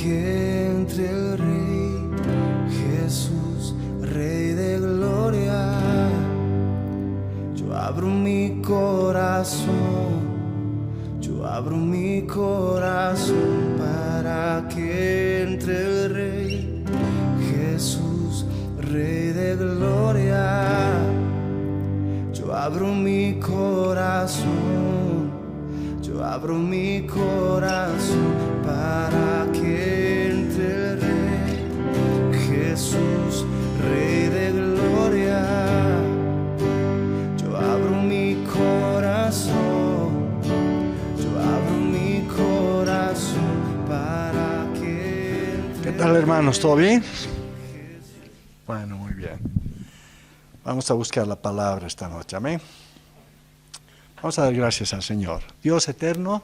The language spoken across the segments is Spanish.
que entre el Rey Jesús, Rey de gloria. Yo abro mi corazón, yo abro mi corazón para que entre el Rey Jesús, Rey de gloria. Yo abro mi corazón, yo abro mi corazón para que entre el Rey Jesús, Rey de gloria. Yo abro mi corazón, yo abro mi corazón para que entre. ¿Qué tal, hermanos? ¿Todo bien? Bueno, muy bien. Vamos a buscar la palabra esta noche, amén. Vamos a dar gracias al Señor. Dios eterno,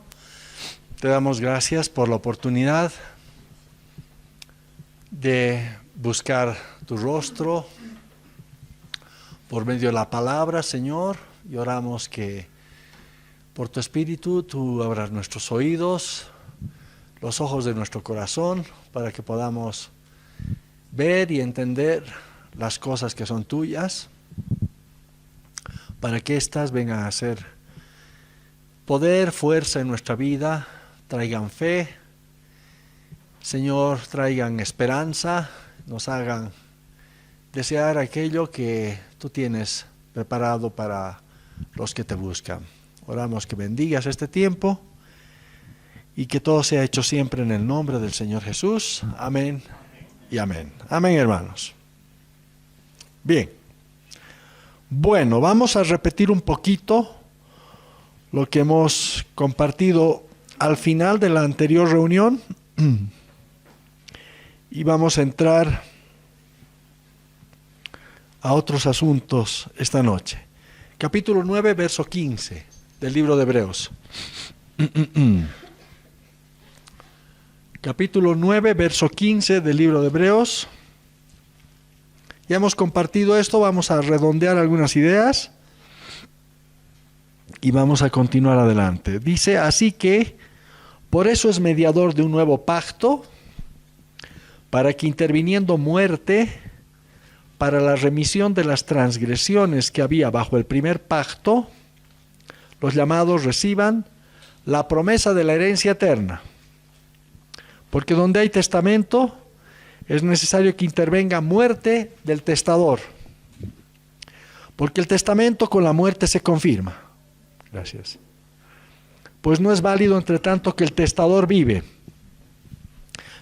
te damos gracias por la oportunidad de buscar tu rostro por medio de la palabra, Señor, y oramos que por tu Espíritu tú abras nuestros oídos, los ojos de nuestro corazón, para que podamos ver y entender las cosas que son tuyas, para que éstas vengan a ser poder, fuerza en nuestra vida, traigan fe, Señor, traigan esperanza, nos hagan desear aquello que tú tienes preparado para los que te buscan. Oramos que bendigas este tiempo y que todo sea hecho siempre en el nombre del Señor Jesús. Amén y amén. Amén, hermanos. Bien. Bueno, vamos a repetir un poquito lo que hemos compartido al final de la anterior reunión y vamos a entrar a otros asuntos esta noche. Capítulo 9, verso 15 del libro de Hebreos. Capítulo 9, verso 15 del libro de Hebreos. Ya hemos compartido esto, vamos a redondear algunas ideas y vamos a continuar adelante. Dice, así que, por eso es mediador de un nuevo pacto, para que interviniendo muerte, para la remisión de las transgresiones que había bajo el primer pacto, los llamados reciban la promesa de la herencia eterna. Porque donde hay testamento, es necesario que intervenga muerte del testador. Porque el testamento con la muerte se confirma. Gracias. Pues no es válido entre tanto que el testador vive.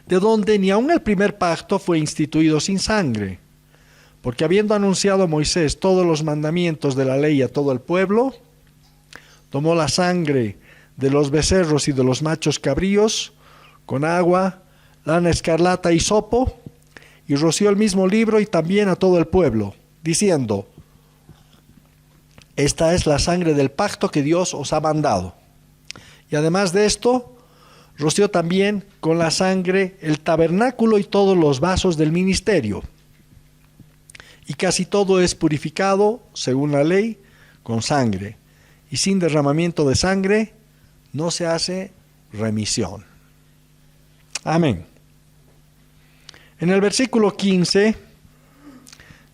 De donde ni aun el primer pacto fue instituido sin sangre. Porque habiendo anunciado a Moisés todos los mandamientos de la ley a todo el pueblo, tomó la sangre de los becerros y de los machos cabríos, con agua, lana escarlata y hisopo, y roció el mismo libro y también a todo el pueblo, diciendo, esta es la sangre del pacto que Dios os ha mandado. Y además de esto, roció también con la sangre el tabernáculo y todos los vasos del ministerio. Y casi todo es purificado, según la ley, con sangre. Y sin derramamiento de sangre no se hace remisión. Amén. En el versículo 15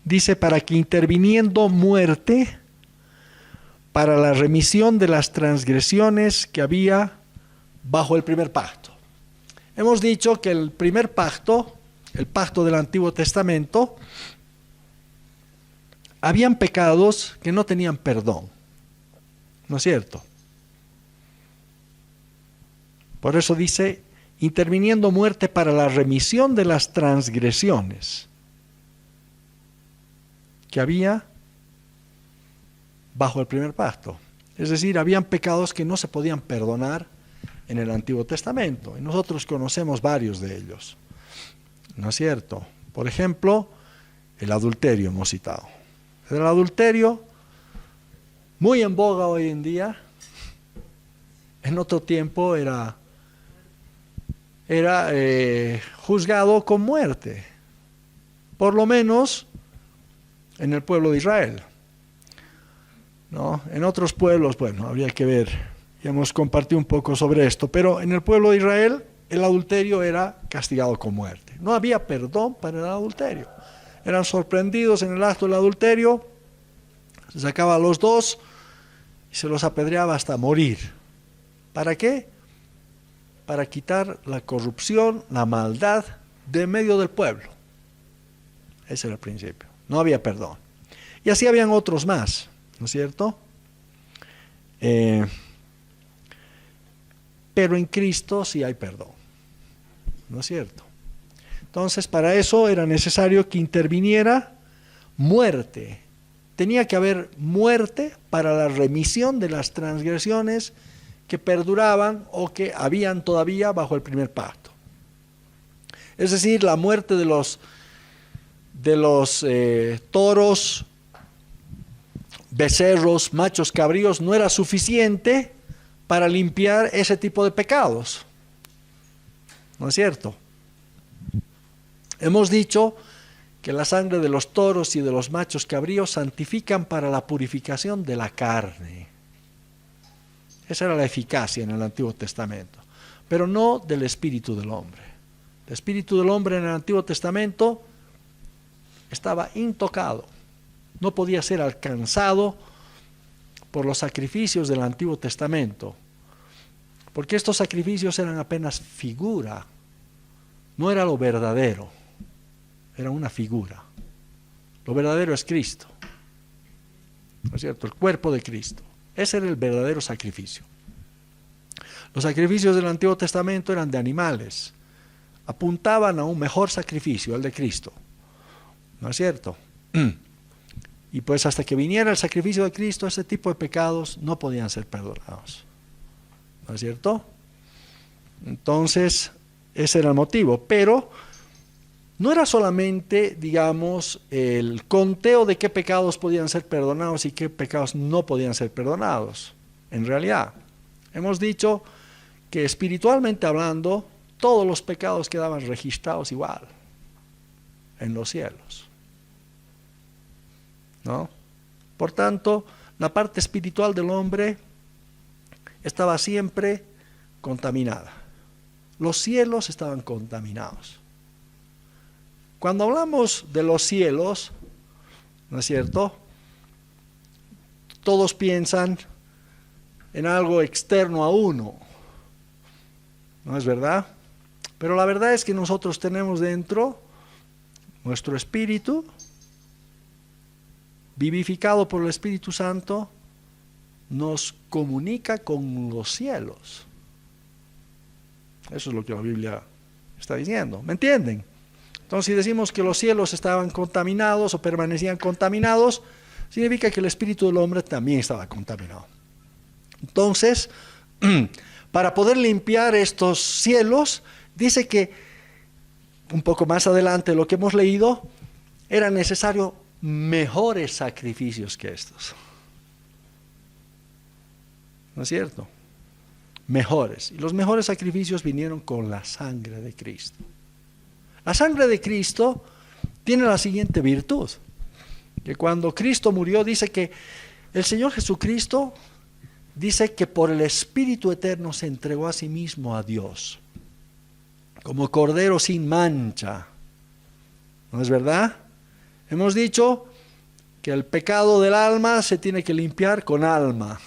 dice, para que interviniendo muerte, para la remisión de las transgresiones que había bajo el primer pacto. Hemos dicho que el primer pacto, el pacto del Antiguo Testamento, habían pecados que no tenían perdón. ¿No es cierto? Por eso dice, interviniendo muerte para la remisión de las transgresiones que había bajo el primer pacto. Es decir, habían pecados que no se podían perdonar en el Antiguo Testamento. Y nosotros conocemos varios de ellos. ¿No es cierto? Por ejemplo, el adulterio hemos citado. El adulterio, muy en boga hoy en día, en otro tiempo era juzgado con muerte, por lo menos en el pueblo de Israel, ¿no? En otros pueblos, bueno, habría que ver, ya hemos compartido un poco sobre esto, pero en el pueblo de Israel el adulterio era castigado con muerte. No había perdón para el adulterio. Eran sorprendidos en el acto del adulterio, se sacaba a los dos y se los apedreaba hasta morir. ¿Para qué? Para quitar la corrupción, la maldad de medio del pueblo. Ese era el principio. No había perdón. Y así habían otros más, ¿no es cierto? Pero en Cristo sí hay perdón, ¿no es cierto? Entonces, para eso era necesario que interviniera muerte. Tenía que haber muerte para la remisión de las transgresiones que perduraban o que habían todavía bajo el primer pacto. Es decir, la muerte de los toros, becerros, machos cabríos no era suficiente para limpiar ese tipo de pecados. ¿No es cierto? Hemos dicho que la sangre de los toros y de los machos cabríos santifican para la purificación de la carne. Esa era la eficacia en el Antiguo Testamento, pero no del espíritu del hombre. El espíritu del hombre en el Antiguo Testamento estaba intocado, no podía ser alcanzado por los sacrificios del Antiguo Testamento, porque estos sacrificios eran apenas figura, no era lo verdadero, era una figura. Lo verdadero es Cristo, ¿no es cierto? El cuerpo de Cristo. Ese era el verdadero sacrificio. Los sacrificios del Antiguo Testamento eran de animales, apuntaban a un mejor sacrificio, el de Cristo, ¿no es cierto? Y pues hasta que viniera el sacrificio de Cristo, ese tipo de pecados no podían ser perdonados, ¿no es cierto? Entonces, ese era el motivo, pero no era solamente, digamos, el conteo de qué pecados podían ser perdonados y qué pecados no podían ser perdonados. En realidad, hemos dicho que espiritualmente hablando, todos los pecados quedaban registrados igual en los cielos, ¿no? Por tanto, la parte espiritual del hombre estaba siempre contaminada. Los cielos estaban contaminados. Cuando hablamos de los cielos, ¿no es cierto? Todos piensan en algo externo a uno, ¿no es verdad? Pero la verdad es que nosotros tenemos dentro nuestro espíritu, vivificado por el Espíritu Santo, nos comunica con los cielos. Eso es lo que la Biblia está diciendo, ¿me entienden? Entonces, si decimos que los cielos estaban contaminados o permanecían contaminados, significa que el espíritu del hombre también estaba contaminado. Entonces, para poder limpiar estos cielos, dice que, un poco más adelante lo que hemos leído, era necesario mejores sacrificios que estos. ¿No es cierto? Mejores. Y los mejores sacrificios vinieron con la sangre de Cristo. La sangre de Cristo tiene la siguiente virtud, que cuando Cristo murió, dice que el Señor Jesucristo, dice que por el Espíritu Eterno se entregó a sí mismo a Dios, como cordero sin mancha. ¿No es verdad? Hemos dicho que el pecado del alma se tiene que limpiar con alma,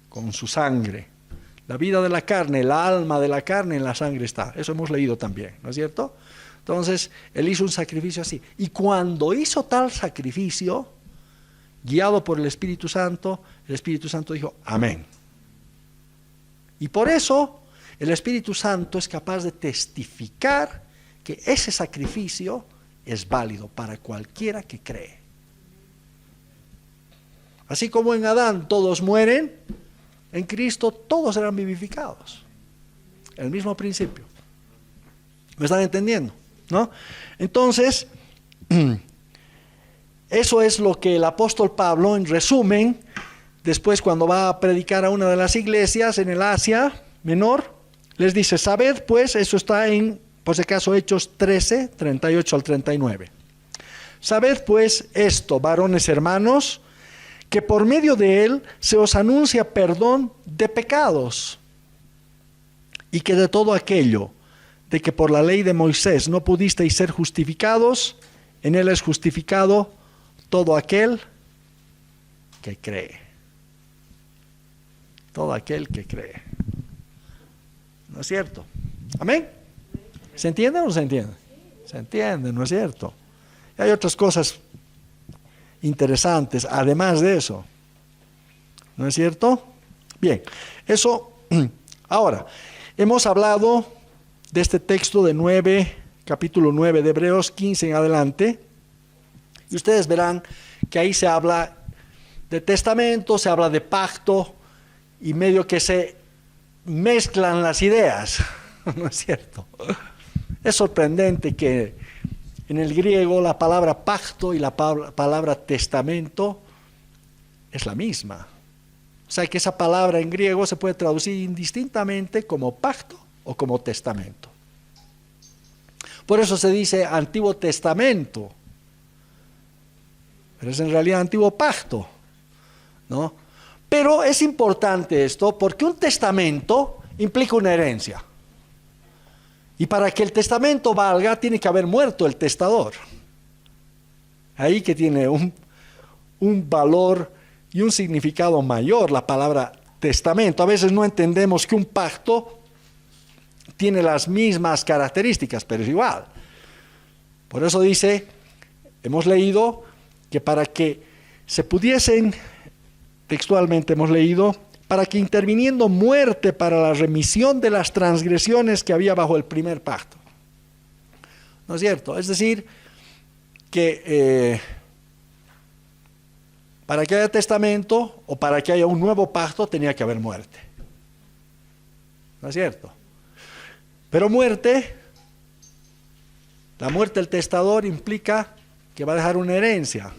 con su sangre. La vida de la carne, el alma de la carne en la sangre está. Eso hemos leído también, ¿no es cierto? Entonces, Él hizo un sacrificio así. Y cuando hizo tal sacrificio, guiado por el Espíritu Santo dijo, amén. Y por eso, el Espíritu Santo es capaz de testificar que ese sacrificio es válido para cualquiera que cree. Así como en Adán todos mueren, en Cristo todos serán vivificados. El mismo principio. ¿Me están entendiendo? ¿No? Entonces, eso es lo que el apóstol Pablo, en resumen, después cuando va a predicar a una de las iglesias en el Asia Menor, les dice, sabed pues, eso está en, por si acaso, Hechos 13, 38 al 39. Sabed pues esto, varones hermanos, que por medio de él se os anuncia perdón de pecados, y que de todo aquello de que por la ley de Moisés no pudisteis ser justificados, en él es justificado todo aquel que cree. Todo aquel que cree. ¿No es cierto? ¿Amén? ¿Se entiende o no se entiende? Se entiende, ¿no es cierto? Y hay otras cosas interesantes, además de eso. ¿No es cierto? Bien, eso. Ahora, hemos hablado de este texto de capítulo 9 de Hebreos 15 en adelante, y ustedes verán que ahí se habla de testamento, se habla de pacto, y medio que se mezclan las ideas, ¿no es cierto? Es sorprendente que en el griego la palabra pacto y la palabra testamento es la misma. O sea que esa palabra en griego se puede traducir indistintamente como pacto o como testamento. Por eso se dice Antiguo Testamento, pero es en realidad Antiguo Pacto, ¿no? Pero es importante esto porque un testamento implica una herencia. Y para que el testamento valga, tiene que haber muerto el testador. Ahí que tiene un valor y un significado mayor la palabra testamento. A veces no entendemos que un pacto tiene las mismas características, pero es igual. Por eso dice, hemos leído que para que se pudiesen, textualmente hemos leído, para que interviniendo muerte para la remisión de las transgresiones que había bajo el primer pacto. ¿No es cierto? Es decir, que para que haya testamento o para que haya un nuevo pacto tenía que haber muerte. ¿No es cierto? Pero muerte, la muerte del testador implica que va a dejar una herencia.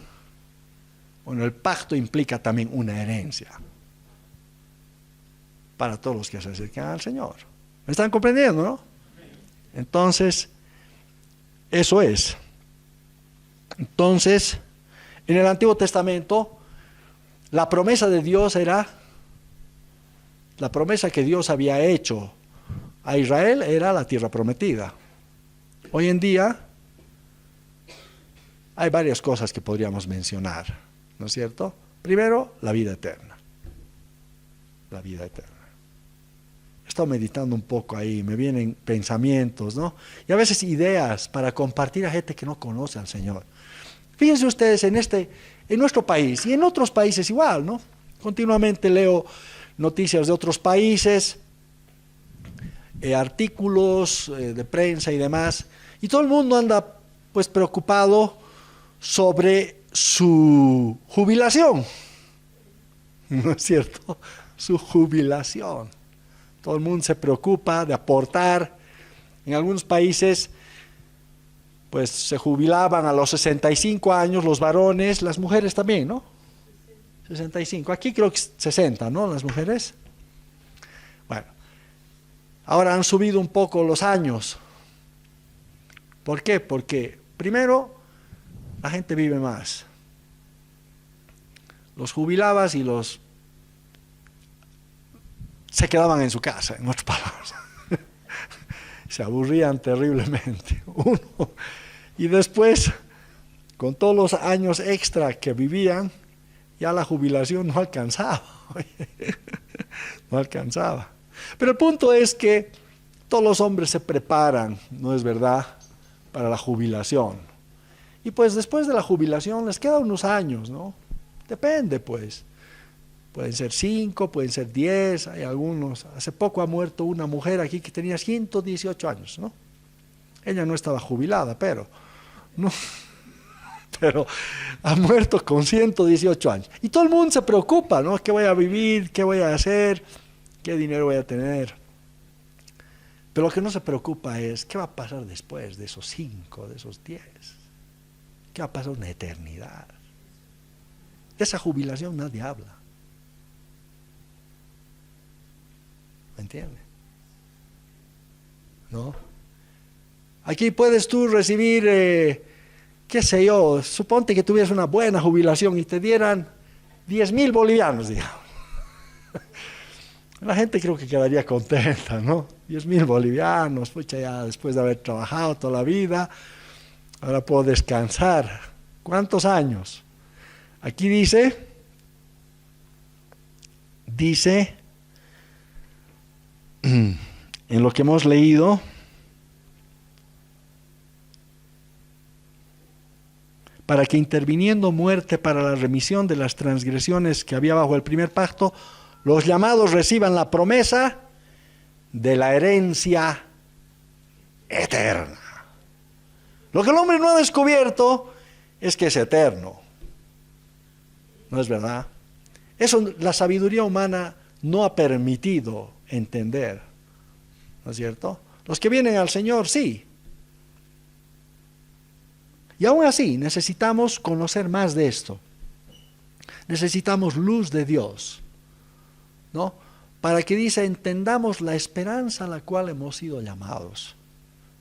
Bueno, el pacto implica también una herencia para todos los que se acercan al Señor. ¿Me están comprendiendo, no? Entonces, eso es. Entonces, en el Antiguo Testamento, la promesa de Dios era, la promesa que Dios había hecho a Israel era la tierra prometida. Hoy en día, hay varias cosas que podríamos mencionar, ¿no es cierto? Primero, la vida eterna. La vida eterna. He estado meditando un poco ahí, me vienen pensamientos, ¿no? Y a veces ideas para compartir a gente que no conoce al Señor. Fíjense ustedes en nuestro país y en otros países igual, ¿no? Continuamente leo noticias de otros países, artículos de prensa y demás, y todo el mundo anda pues preocupado sobre su jubilación, ¿no es cierto? Su jubilación. Todo el mundo se preocupa de aportar. En algunos países pues se jubilaban a los 65 años los varones, las mujeres también, ¿no? 65. Aquí creo que 60, ¿no? Las mujeres. Bueno, ahora han subido un poco los años. ¿Por qué? Porque primero la gente vive más. Los jubilabas y los se quedaban en su casa, en otras palabras. Se aburrían terriblemente. Y después, con todos los años extra que vivían, ya la jubilación no alcanzaba. No alcanzaba. Pero el punto es que todos los hombres se preparan, ¿no es verdad?, para la jubilación. Y pues después de la jubilación les quedan unos años, ¿no? Depende, pues. Pueden ser 5, pueden ser 10, hay algunos. Hace poco ha muerto una mujer aquí que tenía 118 años, ¿no? Ella no estaba jubilada, pero ha muerto con 118 años. Y todo el mundo se preocupa, ¿no? ¿Qué voy a vivir? ¿Qué voy a hacer? ¿Qué dinero voy a tener? Pero lo que no se preocupa es, ¿qué va a pasar después de esos 5, de esos 10? ¿Qué va a pasar una eternidad? De esa jubilación nadie habla. ¿Me entiendes? ¿No? Aquí puedes tú recibir, qué sé yo, suponte que tuvieras una buena jubilación y te dieran 10,000 bolivianos, digamos. La gente creo que quedaría contenta, ¿no? 10,000 bolivianos, pucha, ya después de haber trabajado toda la vida, ahora puedo descansar. ¿Cuántos años? Aquí dice, en lo que hemos leído, para que interviniendo muerte para la remisión de las transgresiones que había bajo el primer pacto, los llamados reciban la promesa de la herencia eterna. Lo que el hombre no ha descubierto es que es eterno. ¿No es verdad? Eso la sabiduría humana no ha permitido entender. ¿No es cierto? Los que vienen al Señor, sí. Y aún así necesitamos conocer más de esto. Necesitamos luz de Dios, ¿no? Para que dice, entendamos la esperanza a la cual hemos sido llamados.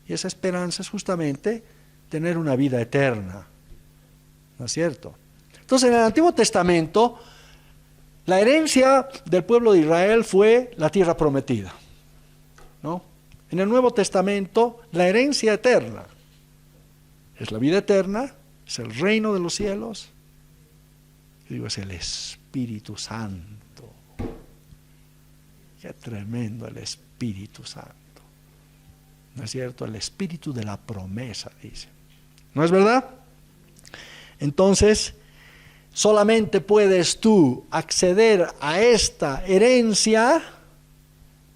Y esa esperanza es justamente tener una vida eterna. ¿No es cierto? Entonces, en el Antiguo Testamento, la herencia del pueblo de Israel fue la tierra prometida, ¿no? En el Nuevo Testamento, la herencia eterna es la vida eterna, es el reino de los cielos, digo, es el Espíritu Santo. Qué tremendo el Espíritu Santo. ¿No es cierto? El Espíritu de la promesa, dice. ¿No es verdad? Entonces, solamente puedes tú acceder a esta herencia,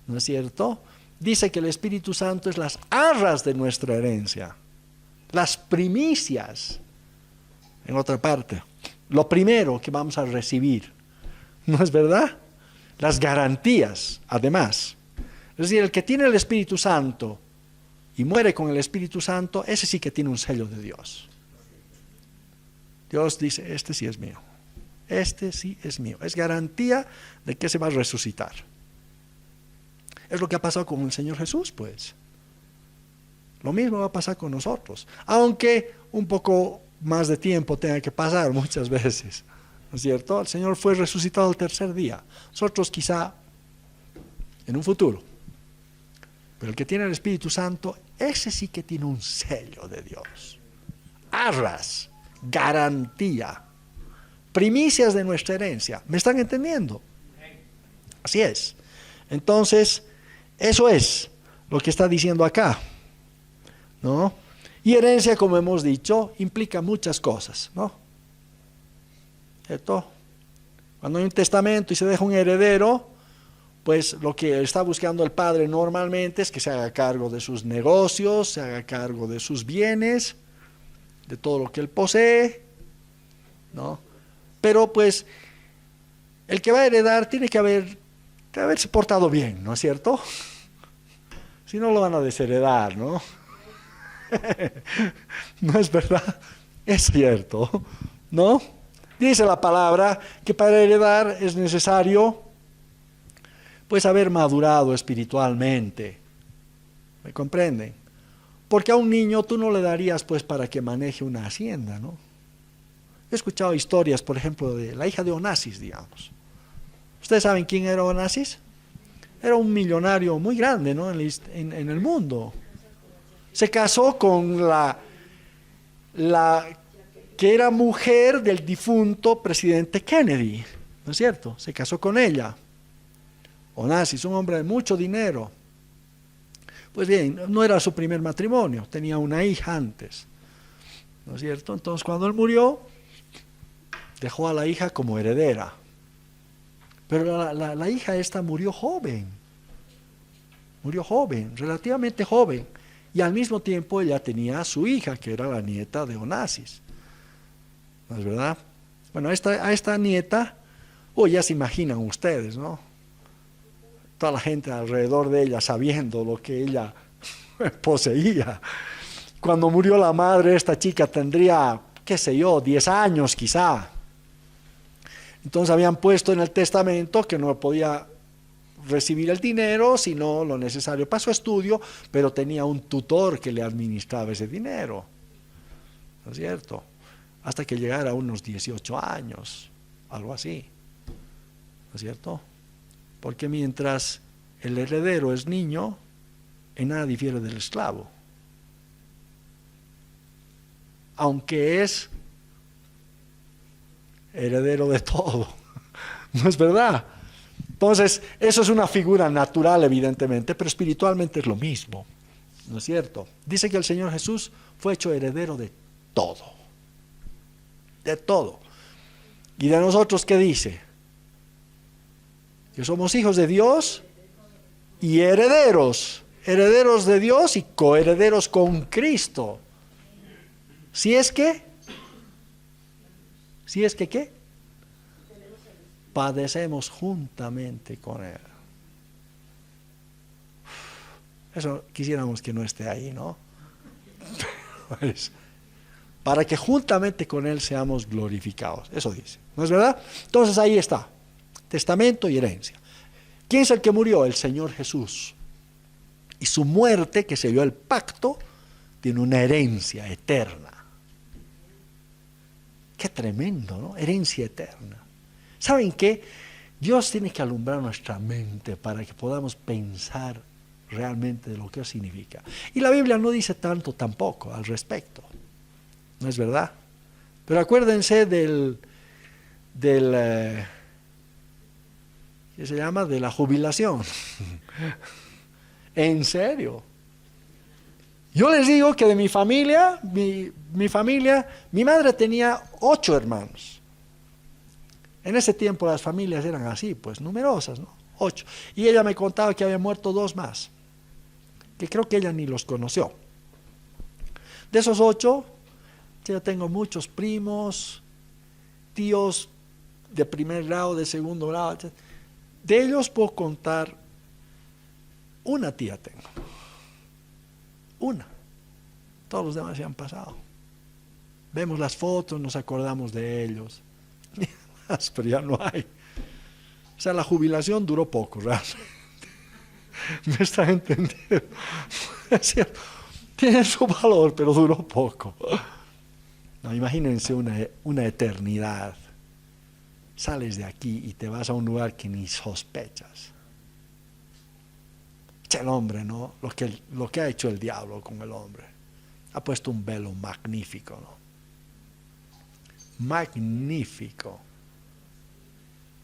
¿no es cierto? Dice que el Espíritu Santo es las arras de nuestra herencia, las primicias, en otra parte, lo primero que vamos a recibir, ¿no es verdad? Las garantías, además. Es decir, el que tiene el Espíritu Santo y muere con el Espíritu Santo, ese sí que tiene un sello de Dios. Dios dice, este sí es mío, este sí es mío. Es garantía de que se va a resucitar. Es lo que ha pasado con el Señor Jesús, pues. Lo mismo va a pasar con nosotros, aunque un poco más de tiempo tenga que pasar muchas veces, ¿no es cierto? El Señor fue resucitado al tercer día, nosotros quizá en un futuro, pero el que tiene el Espíritu Santo, ese sí que tiene un sello de Dios, arras, garantía, primicias de nuestra herencia. ¿Me están entendiendo? Así es. Entonces, eso es lo que está diciendo acá, ¿no? Y herencia, como hemos dicho, implica muchas cosas, ¿no? ¿Cierto? Cuando hay un testamento y se deja un heredero, pues lo que está buscando el padre normalmente es que se haga cargo de sus negocios, se haga cargo de sus bienes, de todo lo que él posee, ¿no? Pero pues el que va a heredar tiene que haberse portado bien, ¿no es cierto? Si no, lo van a desheredar, ¿no? No es verdad, es cierto, ¿no? Dice la palabra que para heredar es necesario pues haber madurado espiritualmente. ¿Me comprenden? Porque a un niño tú no le darías pues para que maneje una hacienda, ¿no? He escuchado historias, por ejemplo, de la hija de Onassis, digamos. ¿Ustedes saben quién era Onassis? Era un millonario muy grande, ¿no? En el mundo. Se casó con la que era mujer del difunto presidente Kennedy, ¿no es cierto? Se casó con ella. Onassis, un hombre de mucho dinero. Pues bien, no era su primer matrimonio, tenía una hija antes, ¿no es cierto? Entonces, cuando él murió, dejó a la hija como heredera. Pero la hija esta murió joven, relativamente joven. Y al mismo tiempo ella tenía a su hija, que era la nieta de Onassis. ¿No es verdad? Bueno, a esta nieta, ya se imaginan ustedes, ¿no? Toda la gente alrededor de ella sabiendo lo que ella poseía. Cuando murió la madre, esta chica tendría, qué sé yo, 10 años quizá. Entonces habían puesto en el testamento que no podía recibir el dinero, sino lo necesario para su estudio, pero tenía un tutor que le administraba ese dinero, ¿no es cierto? Hasta que llegara a unos 18 años, algo así, ¿no es cierto? Porque mientras el heredero es niño, en nada difiere del esclavo. Aunque es heredero de todo. ¿No es verdad? Entonces, eso es una figura natural, evidentemente, pero espiritualmente es lo mismo. ¿No es cierto? Dice que el Señor Jesús fue hecho heredero de todo. De todo. ¿Y de nosotros qué dice? Que somos hijos de Dios y herederos. Herederos de Dios y coherederos con Cristo. Si es que ¿qué? Padecemos juntamente con Él. Eso quisiéramos que no esté ahí, ¿no? Pues, para que juntamente con Él seamos glorificados. Eso dice, ¿no es verdad? Entonces ahí está, testamento y herencia. ¿Quién es el que murió? El Señor Jesús. Y su muerte, que selló el pacto, tiene una herencia eterna. Qué tremendo, ¿no? Herencia eterna. ¿Saben qué? Dios tiene que alumbrar nuestra mente para que podamos pensar realmente de lo que significa. Y la Biblia no dice tanto tampoco al respecto. ¿No es verdad? Pero acuérdense ¿qué se llama? De la jubilación. En serio. Yo les digo que de mi familia, mi madre tenía 8 hermanos. En ese tiempo las familias eran así, pues numerosas, ¿no? 8. Y ella me contaba que había muerto 2 más, que creo que ella ni los conoció. De esos 8, yo tengo muchos primos, tíos de primer grado, de segundo grado, etc. De ellos puedo contar una tía tengo. Una. Todos los demás se han pasado. Vemos las fotos, nos acordamos de ellos. Pero ya no hay. O sea, la jubilación duró poco, realmente. ¿Me está entendiendo? Es cierto. Tiene su valor, pero duró poco. No, imagínense una eternidad. Sales de aquí y te vas a un lugar que ni sospechas. El hombre, ¿no? Lo que ha hecho el diablo con el hombre. Ha puesto un velo magnífico, ¿no? Magnífico.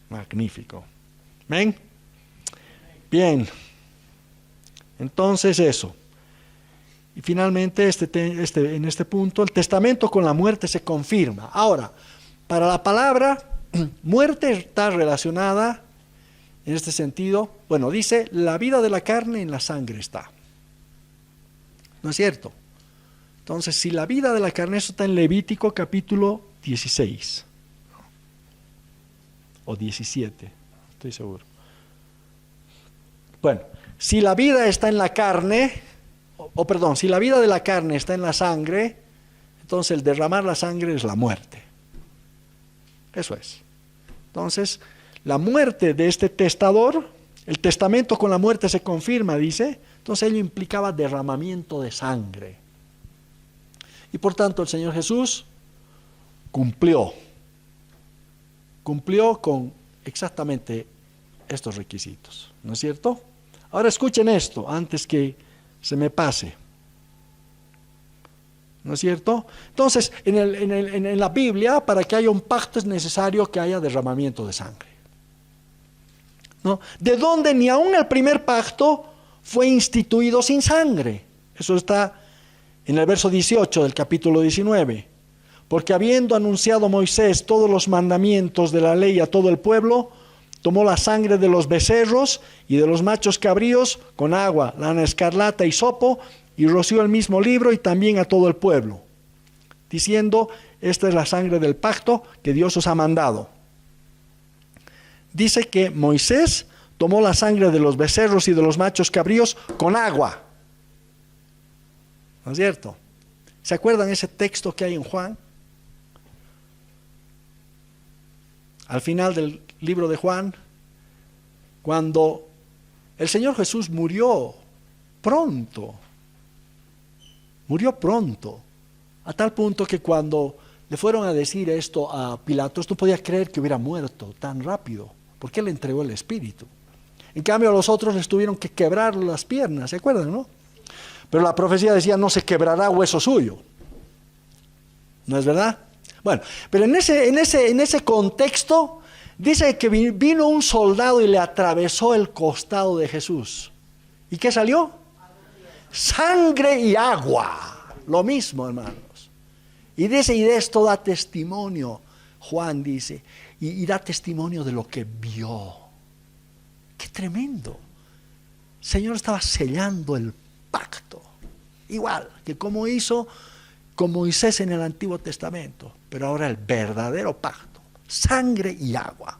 Magnífico. ¿Ven? Bien. Entonces eso. Y finalmente en este punto, el testamento con la muerte se confirma. Ahora, para la palabra, muerte está relacionada en este sentido, bueno, dice, la vida de la carne en la sangre está. ¿No es cierto? Entonces, si la vida de la carne, eso está en Levítico capítulo 16. O 17, estoy seguro. Bueno, si la vida está en la carne, si la vida de la carne está en la sangre, entonces el derramar la sangre es la muerte. Eso es. Entonces, la muerte de este testador, el testamento con la muerte se confirma, dice, entonces ello implicaba derramamiento de sangre. Y por tanto el Señor Jesús cumplió con exactamente estos requisitos, ¿no es cierto? Ahora escuchen esto, antes que se me pase. ¿No es cierto? Entonces, en la Biblia, para que haya un pacto es necesario que haya derramamiento de sangre. ¿No? De donde ni aún el primer pacto fue instituido sin sangre. Eso está en el verso 18 del capítulo 19. Porque habiendo anunciado Moisés todos los mandamientos de la ley a todo el pueblo, tomó la sangre de los becerros y de los machos cabríos con agua, lana escarlata y hisopo, y roció el mismo libro y también a todo el pueblo, diciendo, esta es la sangre del pacto que Dios os ha mandado. Dice que Moisés tomó la sangre de los becerros y de los machos cabríos con agua. ¿No es cierto? ¿Se acuerdan ese texto que hay en Juan? Al final del libro de Juan, cuando el Señor Jesús murió pronto, a tal punto que cuando le fueron a decir esto a Pilatos, no podía creer que hubiera muerto tan rápido, porque él entregó el Espíritu. En cambio a los otros les tuvieron que quebrar las piernas, ¿se acuerdan, no? Pero la profecía decía, no se quebrará hueso suyo. ¿No es verdad? Bueno, pero en ese contexto dice que vino un soldado y le atravesó el costado de Jesús. ¿Y qué salió? Sangre y agua. Lo mismo, hermanos. Y dice, y de esto da testimonio, Juan dice, y da testimonio de lo que vio. ¡Qué tremendo! El Señor estaba sellando el pacto, igual que como hizo con Moisés en el Antiguo Testamento, pero ahora el verdadero pacto, sangre y agua.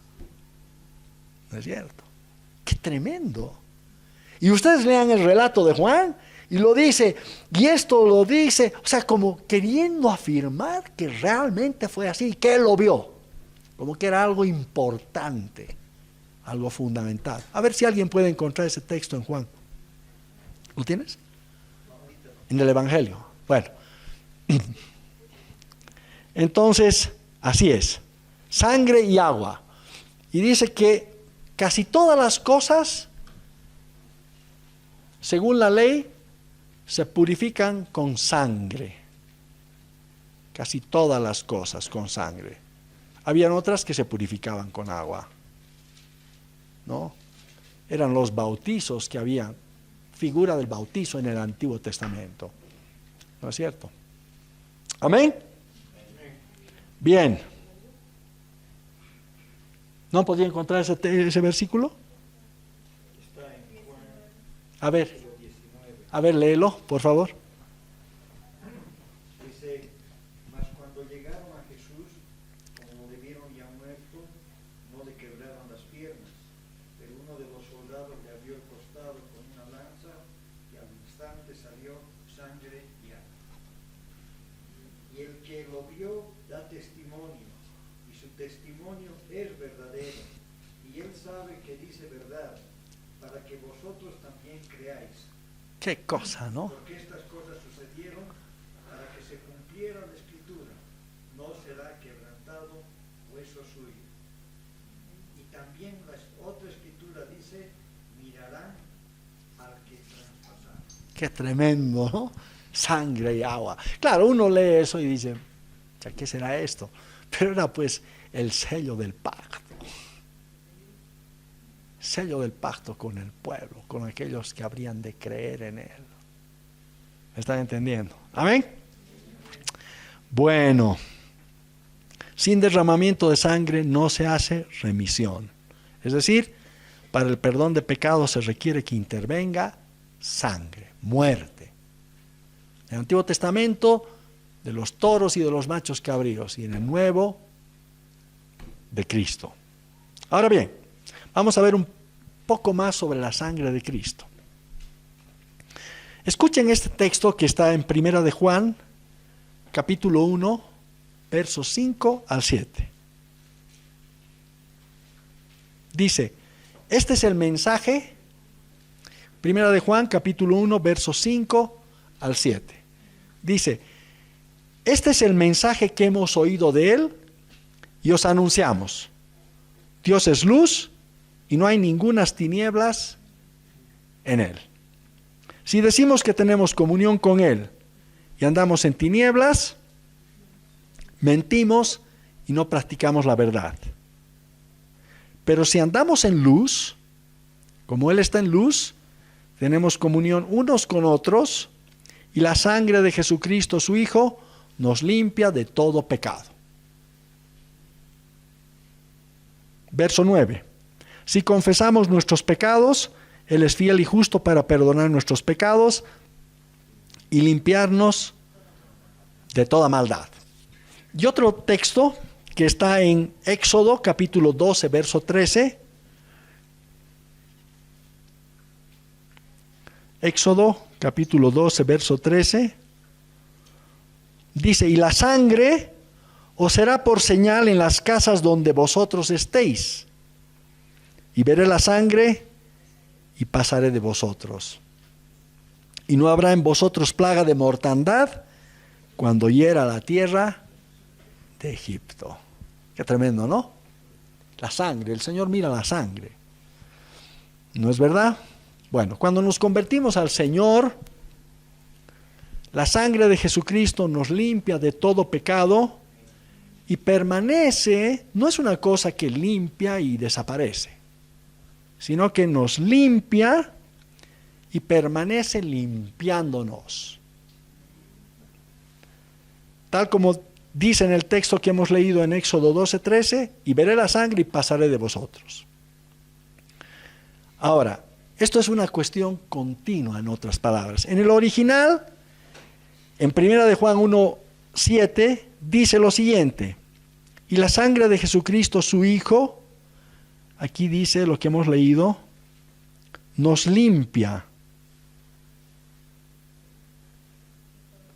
¿No es cierto? ¡Qué tremendo! Y ustedes lean el relato de Juan y lo dice, y esto lo dice, o sea, como queriendo afirmar que realmente fue así, que él lo vio, como que era algo importante, algo fundamental. A ver si alguien puede encontrar ese texto en Juan. ¿Lo tienes? En el Evangelio. Bueno. Entonces, así es. Sangre y agua. Y dice que casi todas las cosas, según la ley, se purifican con sangre. Casi todas las cosas con sangre. Habían otras que se purificaban con agua. ¿No? Eran los bautizos que había, figura del bautizo en el Antiguo Testamento. ¿No es cierto? ¿Amén? Bien. ¿No podía encontrar ese versículo? A ver, léelo, por favor. Dice, mas cuando llegaron a Jesús, como lo vieron ya muerto, no le quebraron las piernas, pero uno de los soldados le abrió el costado con una lanza y al instante salió sangre y agua. Y el que lo vio da testimonio, y su testimonio es verdadero, y él sabe que dice verdad, para que vosotros también creáis. Qué cosa, ¿no? Porque estas cosas sucedieron para que se cumpliera la escritura, no será quebrantado hueso suyo. Y también la otra escritura dice, mirarán al que traspasaron. Qué tremendo, ¿no? Sangre y agua. Claro, uno lee eso y dice, ¿qué será esto? Pero era pues el sello del pacto. Sello del pacto con el pueblo, con aquellos que habrían de creer en él. ¿Me están entendiendo? ¿Amén? Bueno, sin derramamiento de sangre no se hace remisión. Es decir, para el perdón de pecados se requiere que intervenga sangre, muerte. En el Antiguo Testamento, de los toros y de los machos cabríos, y en el Nuevo, de Cristo. Ahora bien, vamos a ver un poco más sobre la sangre de Cristo. Escuchen este texto que está en Primera de Juan, capítulo 1, versos 5 al 7. Dice, este es el mensaje, Primera de Juan, capítulo 1, versos 5 al 7. Dice, este es el mensaje que hemos oído de él y os anunciamos. Dios es luz y no hay ningunas tinieblas en él. Si decimos que tenemos comunión con él y andamos en tinieblas, mentimos y no practicamos la verdad. Pero si andamos en luz, como él está en luz, tenemos comunión unos con otros y la sangre de Jesucristo, su Hijo, nos limpia de todo pecado. Verso 9. Si confesamos nuestros pecados, Él es fiel y justo para perdonar nuestros pecados y limpiarnos de toda maldad. Y otro texto que está en Éxodo, capítulo 12, verso 13. Éxodo, capítulo 12, verso 13. Dice, y la sangre os será por señal en las casas donde vosotros estéis. Y veré la sangre y pasaré de vosotros. Y no habrá en vosotros plaga de mortandad cuando hiera la tierra de ¿No es verdad? Bueno, cuando nos convertimos al Señor, la sangre de Jesucristo nos limpia de todo pecado y permanece, no es una cosa que limpia y desaparece, sino que nos limpia y permanece limpiándonos. Tal como dice en el texto que hemos leído en Éxodo 12:13, y veré la sangre y pasaré de vosotros. Ahora, esto es una cuestión continua, en otras palabras. En el original, en 1 de Juan 1:7, dice lo siguiente: y la sangre de Jesucristo, su Hijo, aquí dice lo que hemos leído, nos limpia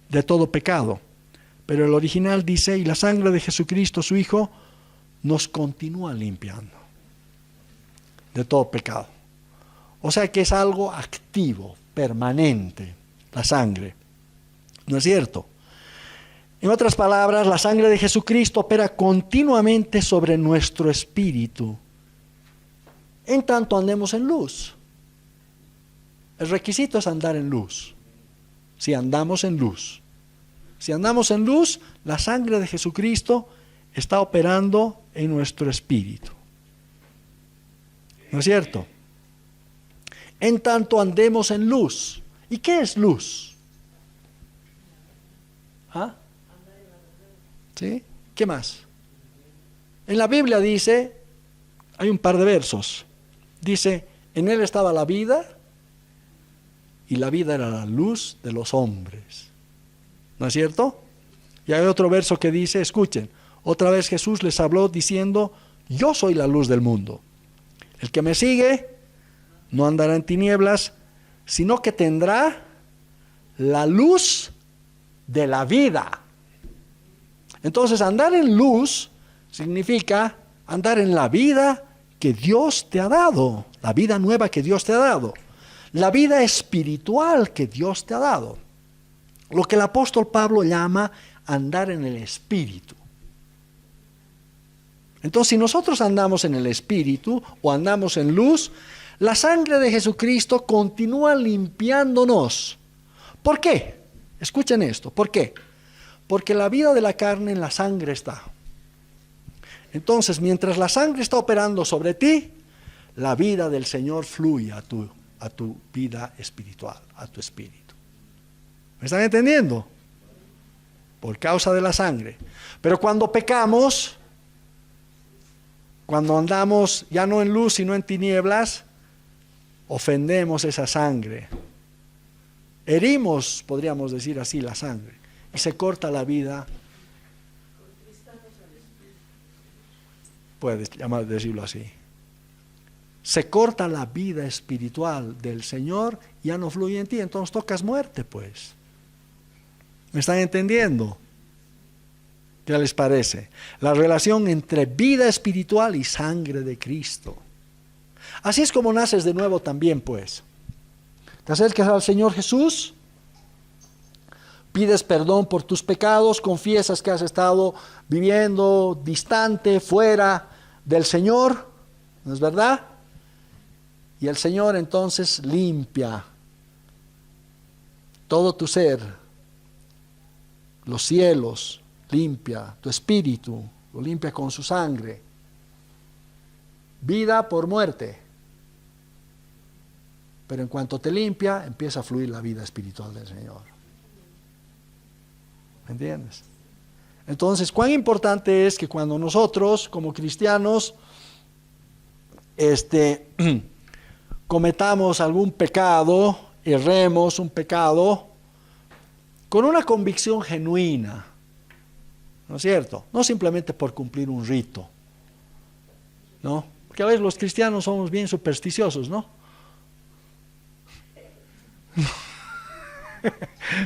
de todo pecado. Pero el original dice, y la sangre de Jesucristo, su Hijo, nos continúa limpiando de todo pecado. O sea que es algo activo, permanente, la sangre. ¿No es cierto? En otras palabras, la sangre de Jesucristo opera continuamente sobre nuestro espíritu, en tanto andemos en luz. El requisito es andar en luz. Si andamos en luz. Si andamos en luz, la sangre de Jesucristo está operando en nuestro espíritu. ¿No es cierto? En tanto andemos en luz. ¿Y qué es luz? ¿Ah? ¿Sí? ¿Qué más? En la Biblia dice, hay un par de versos. Dice, en él estaba la vida y la vida era la luz de los hombres. ¿No es cierto? Y hay otro verso que dice, escuchen, otra vez Jesús les habló diciendo, yo soy la luz del mundo. El que me sigue no andará en tinieblas, sino que tendrá la luz de la vida. Entonces, andar en luz significa andar en la vida que Dios te ha dado, la vida nueva que Dios te ha dado, la vida espiritual que Dios te ha dado. Lo que el apóstol Pablo llama andar en el Espíritu. Entonces, si nosotros andamos en el Espíritu o andamos en luz, la sangre de Jesucristo continúa limpiándonos. ¿Por qué? Escuchen esto. ¿Por qué? Porque la vida de la carne en la sangre está. Entonces, mientras la sangre está operando sobre ti, la vida del Señor fluye a tu vida espiritual, a tu espíritu. ¿Me están entendiendo? Por causa de la sangre. Pero cuando pecamos, cuando andamos ya no en luz sino en tinieblas, ofendemos esa sangre. Herimos, podríamos decir así, la sangre. Y se corta la vida. Puedes decirlo así. Se corta la vida espiritual del Señor, ya no fluye en ti, entonces tocas muerte, pues. ¿Me están entendiendo? ¿Qué les parece? La relación entre vida espiritual y sangre de Cristo. Así es como naces de nuevo también, pues. Te acercas al Señor Jesús, pides perdón por tus pecados, confiesas que has estado viviendo distante, fuera del Señor, ¿no es verdad? Y el Señor entonces limpia todo tu ser. Los cielos limpia, tu espíritu lo limpia con su sangre. Vida por muerte. Pero en cuanto te limpia, empieza a fluir la vida espiritual del Señor. ¿Me entiendes? Entonces, cuán importante es que cuando nosotros, como cristianos, cometamos algún pecado, erremos un pecado, con una convicción genuina, ¿no es cierto? No simplemente por cumplir un rito, ¿no? Porque a veces los cristianos somos bien supersticiosos, ¿no?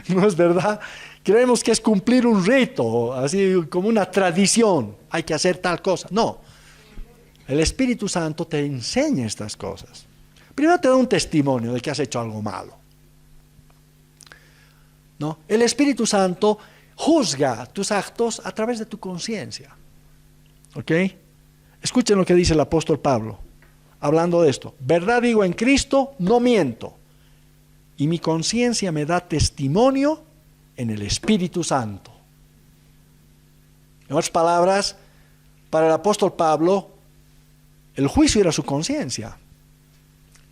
¿No es verdad? Creemos que es cumplir un rito, así como una tradición, hay que hacer tal cosa. No, el Espíritu Santo te enseña estas cosas. Primero te da un testimonio de que has hecho algo malo. ¿No? El Espíritu Santo juzga tus actos a través de tu conciencia. ¿Ok? Escuchen lo que dice el apóstol Pablo. hablando de esto. Verdad digo en Cristo, no miento. Y mi conciencia me da testimonio en el Espíritu Santo. En otras palabras, para el apóstol Pablo, el juicio era su conciencia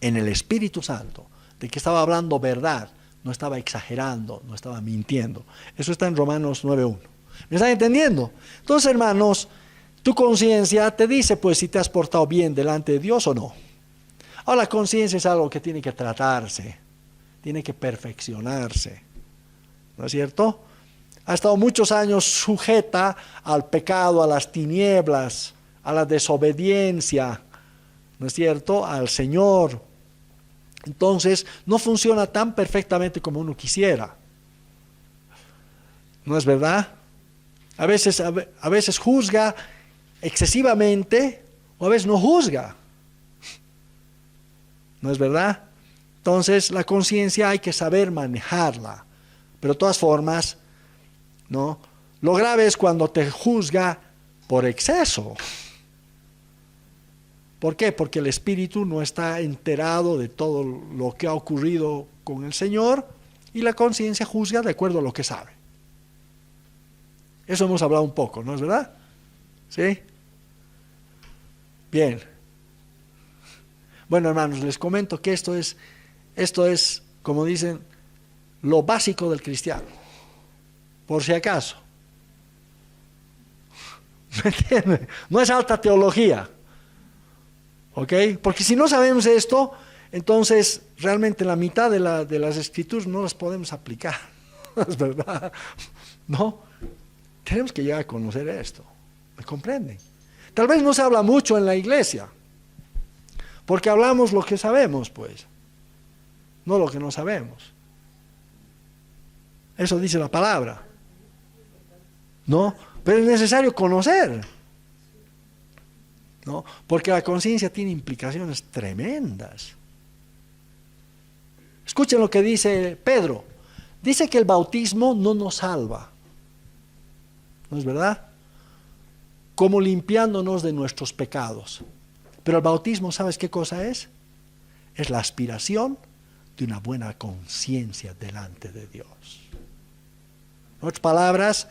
en el Espíritu Santo, de que estaba hablando verdad, no estaba exagerando, no estaba mintiendo. Eso está en Romanos 9:1. ¿Me están entendiendo? Entonces, hermanos, tu conciencia te dice pues si te has portado bien delante de Dios o no. Ahora, la conciencia es algo que tiene que tratarse, tiene que perfeccionarse, ¿no es cierto? Ha estado muchos años sujeta al pecado, a las tinieblas, a la desobediencia, ¿no es cierto?, al Señor. Entonces, no funciona tan perfectamente como uno quisiera. ¿No es verdad? A veces juzga excesivamente o a veces no juzga. ¿No es verdad? Entonces, la conciencia hay que saber manejarla. Pero de todas formas, ¿no? Lo grave es cuando te juzga por exceso. ¿Por qué? Porque el espíritu no está enterado de todo lo que ha ocurrido con el Señor y la conciencia juzga de acuerdo a lo que sabe. Eso hemos hablado un poco, ¿no es verdad? ¿Sí? Bien. Bueno, hermanos, les comento que esto es, como dicen, lo básico del cristiano. Por si acaso. ¿Me entienden? No es alta teología. ¿Ok? Porque si no sabemos esto, entonces realmente la mitad de las escrituras no las podemos aplicar. ¿Es verdad? ¿No? Tenemos que llegar a conocer esto. ¿Me comprenden? Tal vez no se habla mucho en la iglesia. Porque hablamos lo que sabemos, pues. No lo que no sabemos. Eso dice la palabra. ¿No? Pero es necesario conocer. ¿No? Porque la conciencia tiene implicaciones tremendas. Escuchen lo que dice Pedro. Dice que el bautismo no nos salva. ¿No es verdad? Como limpiándonos de nuestros pecados. Pero el bautismo, ¿sabes qué cosa es? Es la aspiración de una buena conciencia delante de Dios. En otras palabras,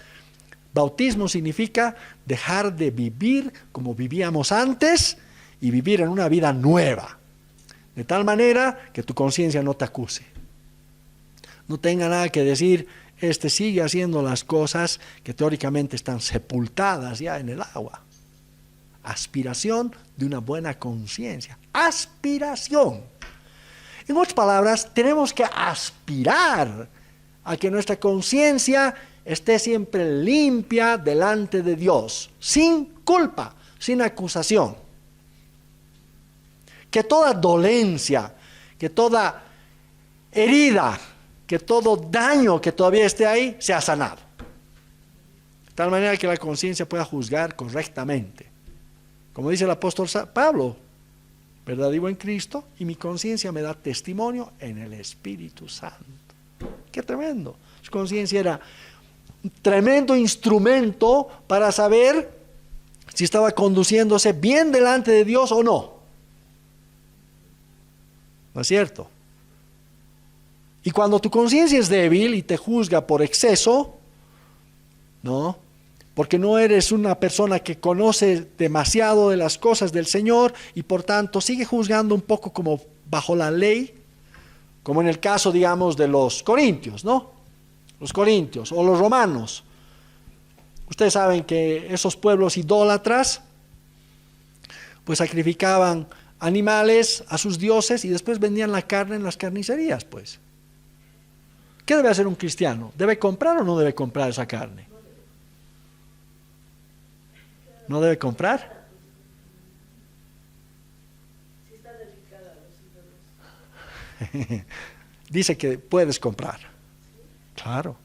bautismo significa dejar de vivir como vivíamos antes y vivir en una vida nueva. De tal manera que tu conciencia no te acuse. No tenga nada que decir, sigue haciendo las cosas que teóricamente están sepultadas ya en el agua. Aspiración de una buena conciencia. Aspiración. En otras palabras, tenemos que aspirar a que nuestra conciencia esté siempre limpia delante de Dios, sin culpa, sin acusación. Que toda dolencia, que toda herida, que todo daño que todavía esté ahí, sea sanado. De tal manera que la conciencia pueda juzgar correctamente. Como dice el apóstol Pablo, verdad digo en Cristo, y mi conciencia me da testimonio en el Espíritu Santo. ¡Qué tremendo! Su conciencia era un tremendo instrumento para saber si estaba conduciéndose bien delante de Dios o no. ¿No es cierto? Y cuando tu conciencia es débil y te juzga por exceso, ¿no? Porque no eres una persona que conoce demasiado de las cosas del Señor y por tanto sigue juzgando un poco como bajo la ley, como en el caso, digamos, de los corintios, ¿no? Los corintios o los romanos. Ustedes saben que esos pueblos idólatras pues sacrificaban animales a sus dioses y después vendían la carne en las carnicerías, pues. ¿Qué debe hacer un cristiano? ¿Debe comprar o no debe comprar esa carne? ¿No debe comprar? Dice que puedes comprar. Claro.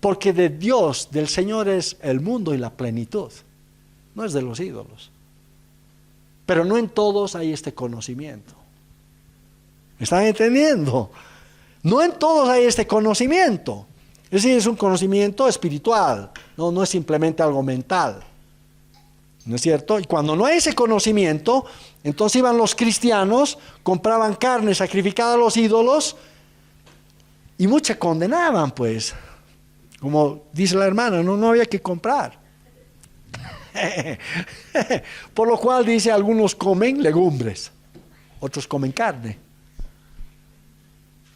Porque de Dios, del Señor es el mundo y la plenitud. No es de los ídolos. Pero no en todos hay este conocimiento. ¿Me están entendiendo? No en todos hay este conocimiento. Es decir, es un conocimiento espiritual, no es simplemente algo mental. ¿no es cierto? Y cuando no hay ese conocimiento, entonces iban los cristianos, compraban carne sacrificada a los ídolos y muchos condenaban, pues. Como dice la hermana, no había que comprar. Por lo cual dice, algunos comen legumbres, otros comen carne.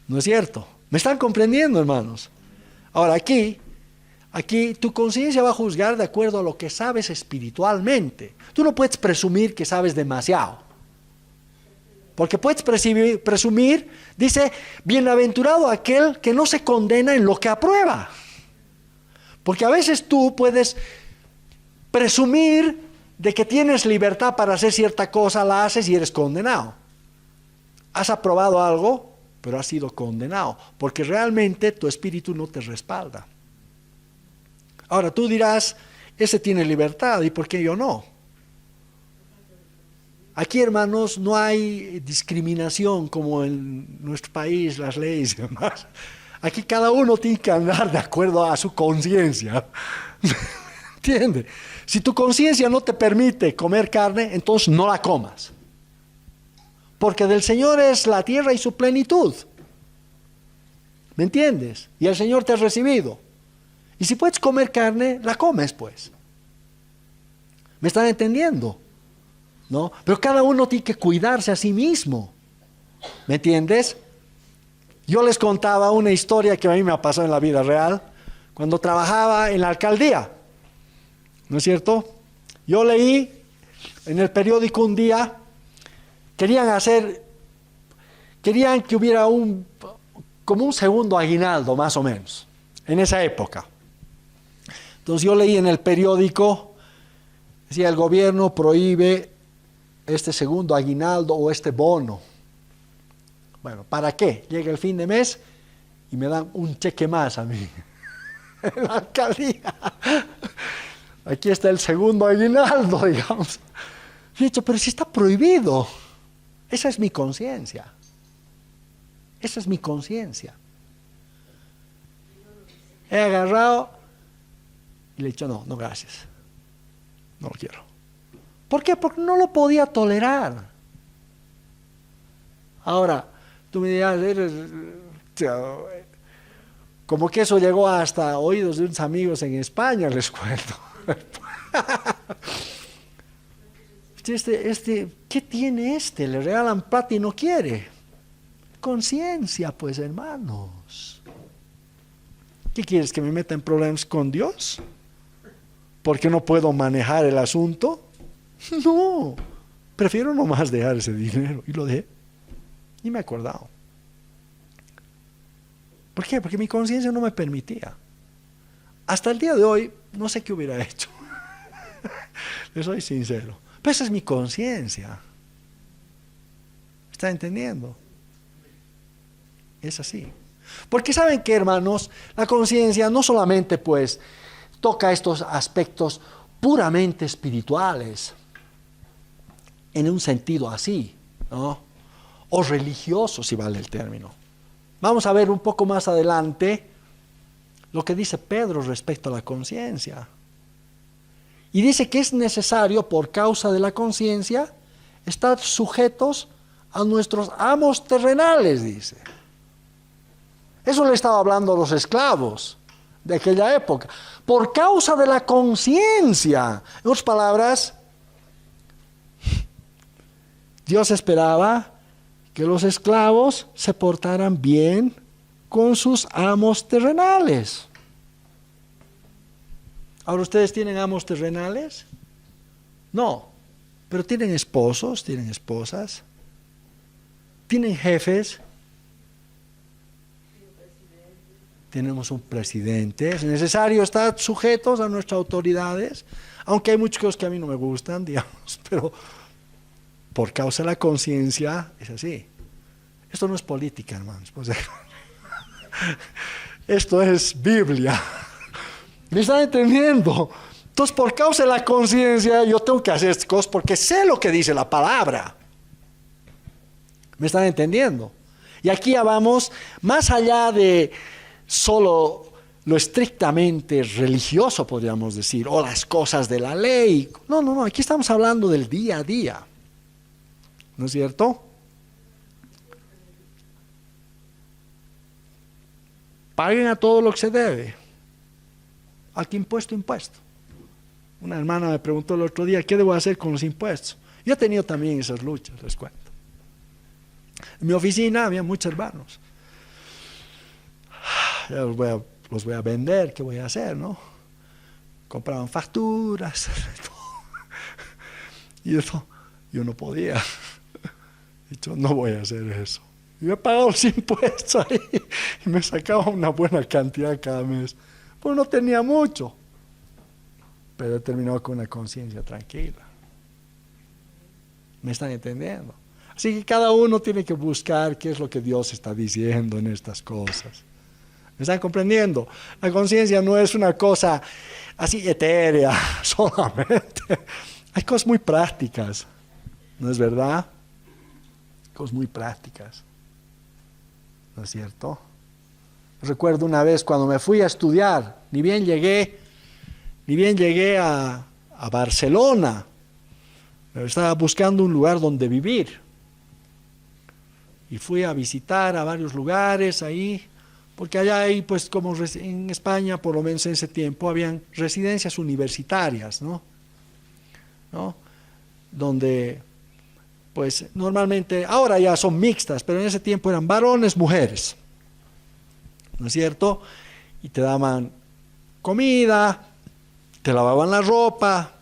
¿No es cierto? ¿Me están comprendiendo, hermanos? Ahora aquí tu conciencia va a juzgar de acuerdo a lo que sabes espiritualmente. Tú no puedes presumir que sabes demasiado. Porque puedes presumir, dice, bienaventurado aquel que no se condena en lo que aprueba. Porque a veces tú puedes presumir de que tienes libertad para hacer cierta cosa, la haces y eres condenado. Has aprobado algo, pero has sido condenado, porque realmente tu espíritu no te respalda. Ahora tú dirás, ese tiene libertad, ¿y por qué yo no? Aquí, hermanos, no hay discriminación como en nuestro país, las leyes y demás. Aquí cada uno tiene que andar de acuerdo a su conciencia. ¿Entiendes? Si tu conciencia no te permite comer carne, entonces no la comas. Porque del Señor es la tierra y su plenitud. ¿Me entiendes? Y el Señor te ha recibido. Y si puedes comer carne, la comes, pues. ¿Me están entendiendo? ¿No? Pero cada uno tiene que cuidarse a sí mismo. ¿Me entiendes? Yo les contaba una historia que a mí me ha pasado en la vida real, cuando trabajaba en la alcaldía. ¿No es cierto? Yo leí en el periódico un día, querían que hubiera como un segundo aguinaldo, más o menos, en esa época. Entonces yo leí en el periódico, decía, el gobierno prohíbe este segundo aguinaldo o este bono. Bueno, ¿para qué? Llega el fin de mes y me dan un cheque más a mí. En la alcaldía. Aquí está el segundo aguinaldo, digamos. Y he dicho, pero si está prohibido. Esa es mi conciencia. Esa es mi conciencia. He agarrado y le he dicho, no, gracias. No lo quiero. ¿Por qué? Porque no lo podía tolerar. Ahora, tú me dirás, como que eso llegó hasta oídos de unos amigos en España, les cuento. ¿Qué tiene este? Le regalan plata y no quiere. Conciencia, pues, hermanos. ¿Qué quieres, que me meta en problemas con Dios? ¿Porque no puedo manejar el asunto? No, prefiero nomás dejar ese dinero. Y lo dejé. Y me he acordado. ¿Por qué? Porque mi conciencia no me permitía. Hasta el día de hoy, no sé qué hubiera hecho. Les soy sincero. Pero esa es mi conciencia. ¿Está entendiendo? Es así. Porque ¿saben qué, hermanos? La conciencia no solamente, pues, toca estos aspectos puramente espirituales, en un sentido así, ¿no? O religioso, si vale el término. Vamos a ver un poco más adelante lo que dice Pedro respecto a la conciencia. Y dice que es necesario, por causa de la conciencia, estar sujetos a nuestros amos terrenales, dice. Eso le estaba hablando a los esclavos de aquella época. Por causa de la conciencia. En otras palabras, Dios esperaba que los esclavos se portaran bien con sus amos terrenales. Ahora, ¿ustedes tienen amos terrenales? No, pero tienen esposos, tienen esposas, tienen jefes. Tenemos un presidente. Es necesario estar sujetos a nuestras autoridades, aunque hay muchas cosas que a mí no me gustan, digamos, pero por causa de la conciencia es así. Esto no es política, hermanos. Pues, esto es Biblia. ¿Me están entendiendo? Entonces, por causa de la conciencia, yo tengo que hacer estas cosas porque sé lo que dice la palabra. ¿Me están entendiendo? Y aquí ya vamos más allá de solo lo estrictamente religioso, podríamos decir, o las cosas de la ley. No, aquí estamos hablando del día a día. ¿No es cierto? Paguen a todo lo que se debe. ¿A qué impuesto? Una hermana me preguntó el otro día, ¿qué debo hacer con los impuestos? Yo he tenido también esas luchas, les cuento. En mi oficina había muchos hermanos. Ya los voy a vender, ¿qué voy a hacer, no? Compraban facturas. Y yo no podía. He dicho, no voy a hacer eso. Yo he pagado los impuestos ahí y me sacaba una buena cantidad cada mes. Pues no tenía mucho, pero he terminado con una conciencia tranquila. ¿Me están entendiendo? Así que cada uno tiene que buscar qué es lo que Dios está diciendo en estas cosas. ¿Me están comprendiendo? La conciencia no es una cosa así etérea solamente. Hay cosas muy prácticas, ¿no es verdad? Cosas muy prácticas, ¿no es cierto? Recuerdo una vez cuando me fui a estudiar, ni bien llegué a Barcelona, pero estaba buscando un lugar donde vivir. Y fui a visitar a varios lugares ahí, porque allá hay, pues como en España, por lo menos en ese tiempo, habían residencias universitarias, ¿no? Donde, pues normalmente, ahora ya son mixtas, pero en ese tiempo eran varones, mujeres, ¿no es cierto? Y te daban comida, te lavaban la ropa,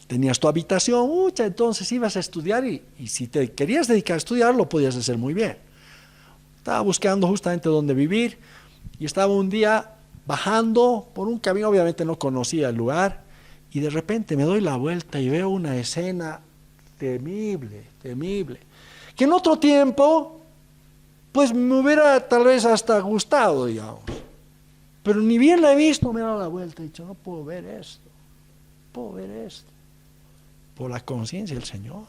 tenías tu habitación, entonces ibas a estudiar y si te querías dedicar a estudiar lo podías hacer muy bien. Estaba buscando justamente dónde vivir y estaba un día bajando por un camino, obviamente no conocía el lugar, y de repente me doy la vuelta y veo una escena temible, que en otro tiempo pues me hubiera tal vez hasta gustado, digamos. Pero ni bien la he visto, me he dado la vuelta y he dicho, no puedo ver esto. Por la conciencia del Señor.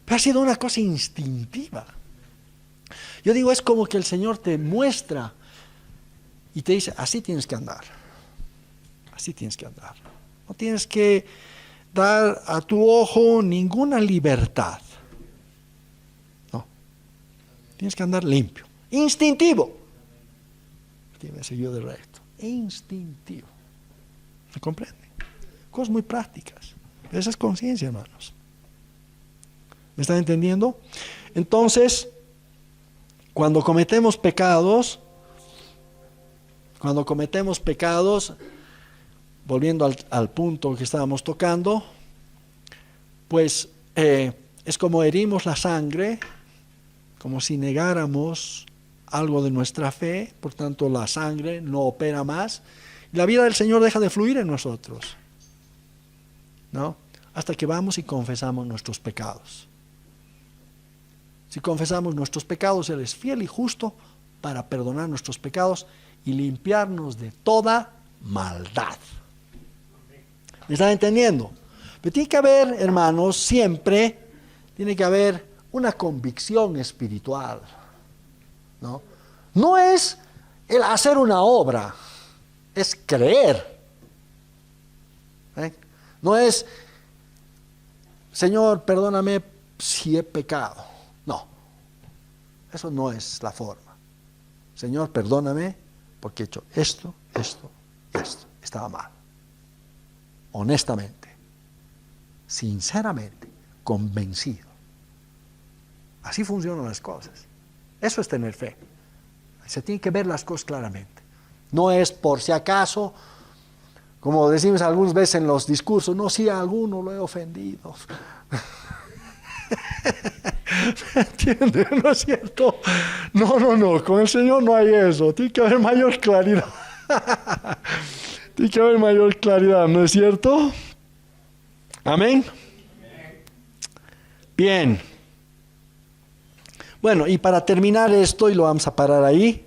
Pero ha sido una cosa instintiva. Yo digo, es como que el Señor te muestra y te dice, así tienes que andar. No tienes que dar a tu ojo ninguna libertad. No. Tienes que andar limpio. Instintivo. Tiene seguido de recto. Instintivo. ¿Se comprende? Cosas muy prácticas. Esa es conciencia, hermanos. ¿Me están entendiendo? Entonces, cuando cometemos pecados, volviendo al punto que estábamos tocando, pues es como herimos la sangre, como si negáramos algo de nuestra fe, por tanto la sangre no opera más, y la vida del Señor deja de fluir en nosotros, ¿no? Hasta que vamos y confesamos nuestros pecados. Si confesamos nuestros pecados, Él es fiel y justo para perdonar nuestros pecados y limpiarnos de toda maldad. ¿Me están entendiendo? Pero tiene que haber, hermanos, siempre tiene que haber una convicción espiritual, ¿no? No es el hacer una obra, es creer. No es, Señor, perdóname si he pecado. No, eso no es la forma. Señor, perdóname porque he hecho esto. Estaba mal. Honestamente, sinceramente, convencido. Así funcionan las cosas. Eso es tener fe. Se tienen que ver las cosas claramente. No es por si acaso, como decimos algunas veces en los discursos, no, si a alguno lo he ofendido. ¿Entiendes? ¿No es cierto? No, con el Señor no hay eso. Tiene que haber mayor claridad. Tiene que haber mayor claridad, ¿no es cierto? Amén. Bien. Bueno, y para terminar esto, y lo vamos a parar ahí,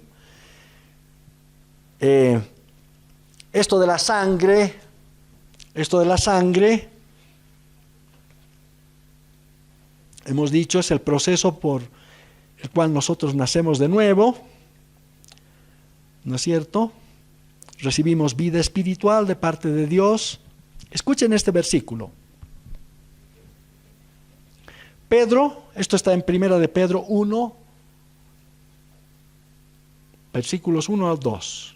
esto de la sangre, hemos dicho, es el proceso por el cual nosotros nacemos de nuevo, ¿no es cierto? Recibimos vida espiritual de parte de Dios. Escuchen este versículo. Pedro, esto está en 1 de Pedro 1, versículos 1 al 2.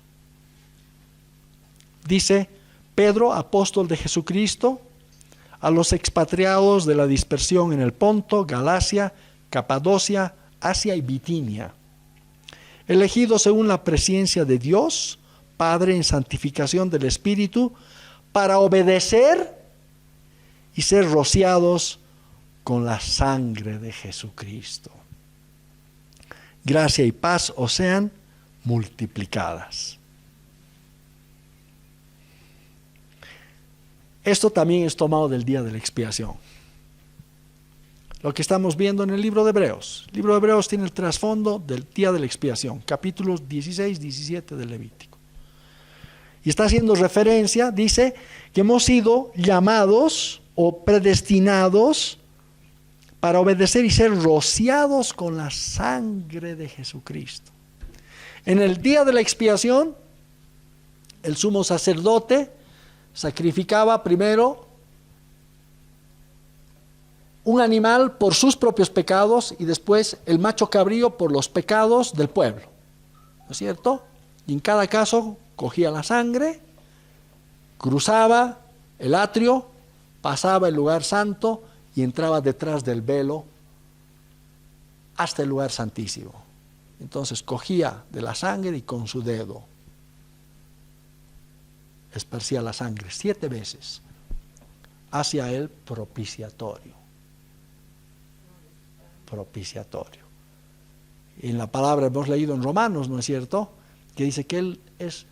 Dice: Pedro, apóstol de Jesucristo, a los expatriados de la dispersión en el Ponto, Galacia, Capadocia, Asia y Bitinia, elegidos según la presciencia de Dios, Padre, en santificación del Espíritu, para obedecer y ser rociados con la sangre de Jesucristo. Gracia y paz os sean multiplicadas. Esto también es tomado del día de la expiación. Lo que estamos viendo en el libro de Hebreos. El libro de Hebreos tiene el trasfondo del día de la expiación, capítulos 16, 17 del Levítico. Y está haciendo referencia, dice, que hemos sido llamados o predestinados para obedecer y ser rociados con la sangre de Jesucristo. En el día de la expiación, el sumo sacerdote sacrificaba primero un animal por sus propios pecados y después el macho cabrío por los pecados del pueblo, ¿no es cierto? Y en cada caso cogía la sangre, cruzaba el atrio, pasaba el lugar santo y entraba detrás del velo hasta el lugar santísimo. Entonces cogía de la sangre y con su dedo esparcía la sangre 7 veces hacia el propiciatorio. Propiciatorio. Y en la palabra hemos leído en Romanos, ¿no es cierto?, que dice que Él es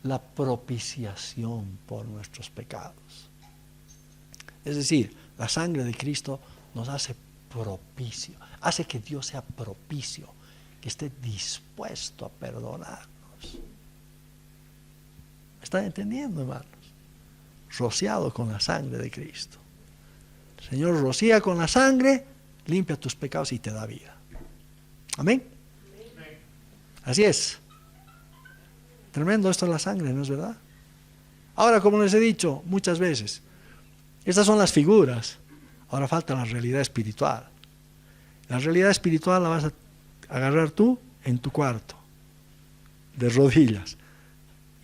la propiciación por nuestros pecados. Es decir, la sangre de Cristo nos hace propicio, hace que Dios sea propicio, que esté dispuesto a perdonarnos. ¿Me están entendiendo, hermanos? Rociado con la sangre de Cristo. El Señor rocía con la sangre, limpia tus pecados y te da vida. Amén. Así es. Tremendo esto de la sangre, ¿no es verdad? Ahora, como les he dicho muchas veces, estas son las figuras. Ahora falta la realidad espiritual. La realidad espiritual la vas a agarrar tú en tu cuarto, de rodillas,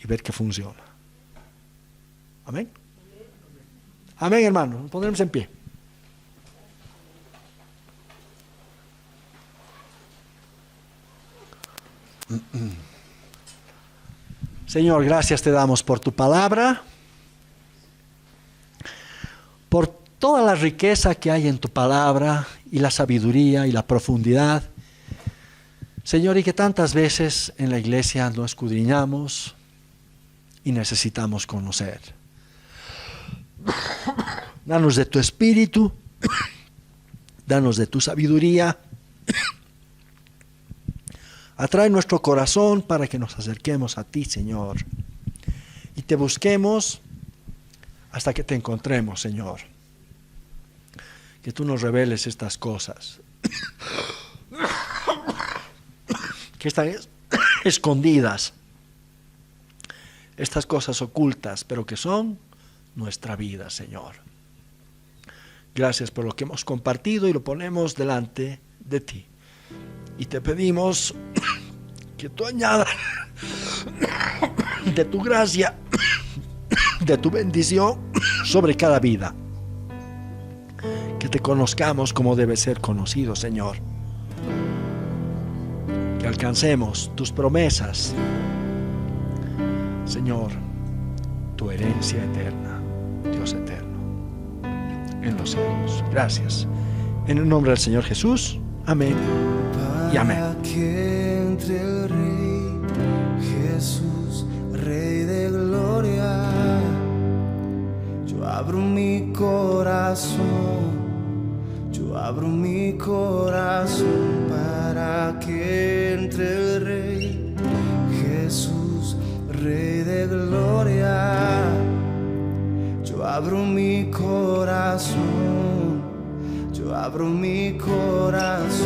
y ver que funciona. Amén. Amén, hermanos. Nos pondremos en pie. Señor, gracias te damos por tu palabra, por toda la riqueza que hay en tu palabra y la sabiduría y la profundidad. Señor, y que tantas veces en la iglesia lo escudriñamos y necesitamos conocer. Danos de tu espíritu, danos de tu sabiduría. Atrae nuestro corazón para que nos acerquemos a ti, Señor, y te busquemos hasta que te encontremos, Señor. Que tú nos reveles estas cosas que están escondidas, estas cosas ocultas, pero que son nuestra vida, Señor. Gracias por lo que hemos compartido y lo ponemos delante de ti. Y te pedimos que tú añadas de tu gracia, de tu bendición sobre cada vida. Que te conozcamos como debe ser conocido, Señor. Que alcancemos tus promesas, Señor, tu herencia eterna, Dios eterno, en los cielos. Gracias. En el nombre del Señor Jesús. Amén. Y amén. Para que entre el Rey Jesús, Rey de gloria, yo abro mi corazón, yo abro mi corazón para que entre el Rey Jesús, Rey de gloria. Yo abro mi corazón, yo abro mi corazón